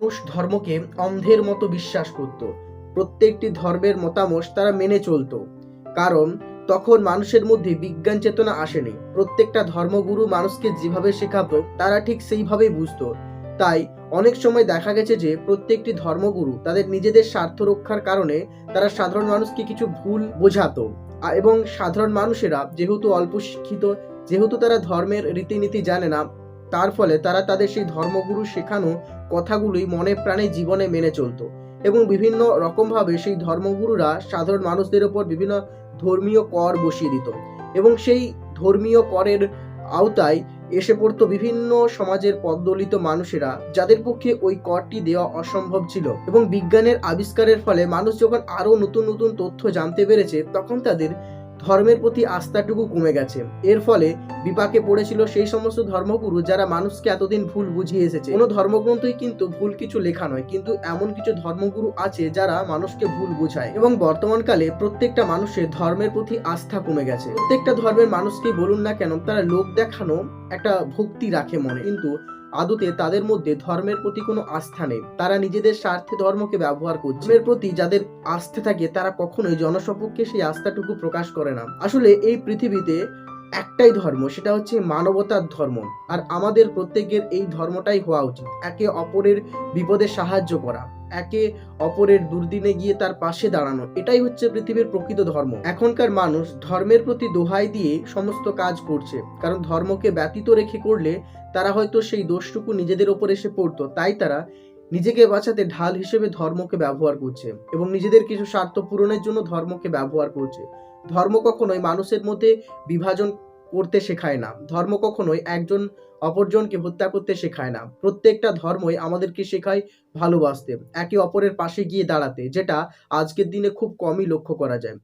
মানুষ ধর্মকে অন্ধের মতো বিশ্বাস করত। প্রত্যেকটি ধর্মের মতামত তারা মেনে চলত, কারণ তখন মানুষের মধ্যে বিজ্ঞান চেতনা আসেনি। প্রত্যেকটা ধর্মগুরু মানুষকে যেভাবে শেখাতো তারা ঠিক সেইভাবেই বুঝতো। তাই অনেক সময় দেখা গেছে যে প্রত্যেকটি ধর্মগুরু তাদের নিজেদের স্বার্থ রক্ষার কারণে তারা সাধারণ মানুষকে কিছু ভুল বোঝাতো। এবং সাধারণ মানুষেরা যেহেতু অল্প শিক্ষিত, যেহেতু তারা ধর্মের রীতিনীতি জানে না, তার ফলে তারা তাদের সেই ধর্মগুরু শেখানো কথাগুলোই মনে প্রাণে জীবনে মেনে চলতো। এবং বিভিন্ন রকমভাবে সেই ধর্মগুরুরা সাধারণ মানুষদের ওপর বিভিন্ন ধর্মীয় কর বসিয়ে দিত, এবং সেই ধর্মীয় করের আওতায় এসে পড়তো বিভিন্ন সমাজের পদদলিত মানুষেরা, যাদের পক্ষে ওই করটি দেওয়া অসম্ভব ছিল। এবং বিজ্ঞানের আবিষ্কারের ফলে মানুষ যখন আরো নতুন নতুন তথ্য জানতে পেরেছে, তখন তাদের ধর্মের প্রতি আস্থাটুকু কমে গেছে। এর ফলে বিপাকে পড়েছিল সেই সমস্ত ধর্মগুরু যারা মানুষকে এতদিন ভুল বুঝিয়ে এসেছে। কোনো ধর্মগ্রন্থই কিন্তু ভুল কিছু লেখা নয়, কিন্তু এমন কিছু ধর্মগুরু আছে যারা মানুষকে ভুল বোঝায়। এবং বর্তমানকালে প্রত্যেকটা মানুষের ধর্মের প্রতি আস্থা কমে গেছে। প্রত্যেকটা ধর্মের মানুষকেই বলুন না কেন, তারা লোক দেখানো একটা ভক্তি রাখে মনে, কিন্তু আদতে তাদের মধ্যে ধর্মের প্রতি কোনো আস্থা নেই। তারা নিজেদের স্বার্থে ধর্মকে ব্যবহার করছে। ধর্মের প্রতি যাদের আস্থা থাকে তারা কখনোই জনসপক্ষে সেই আস্থাটুকু প্রকাশ করে না। আসলে এই পৃথিবীতে একটাই ধর্ম, সেটা হচ্ছে মানবতার ধর্ম। আর আমাদের প্রত্যেকের এই ধর্মটাই হওয়া উচিত, একে অপরের বিপদে সাহায্য করা, একে অপরের দুর্দিনে গিয়ে তার পাশে দাঁড়ানো। এটাই হচ্ছে পৃথিবীর প্রকৃত ধর্ম। এখনকার মানুষ ধর্মের প্রতি দোহাই দিয়ে সমস্ত কাজ করছে, কারণ ধর্মকে ব্যতীত রেখে করলে তারা হয়তো সেই দোষটুকু নিজেদের ওপর এসে পড়তো। তাই তারা নিজেকে বাঁচাতে ঢাল হিসেবে ধর্মকে ব্যবহার করছে, এবং নিজেদের কিছু স্বার্থ পূরণের জন্য ধর্মকে ব্যবহার করছে। ধর্ম কখনোই মানুষের মধ্যে বিভাজন করতে শেখায় না। ধর্ম কখনোই একজন অপরজনকে হত্যা করতে শেখায় না। প্রত্যেকটা ধর্মই আমাদেরকে শেখায় ভালোবাসতে, একে অপরের পাশে গিয়ে দাঁড়াতে, যেটা আজকের দিনে খুব কমই লক্ষ্য করা যায়।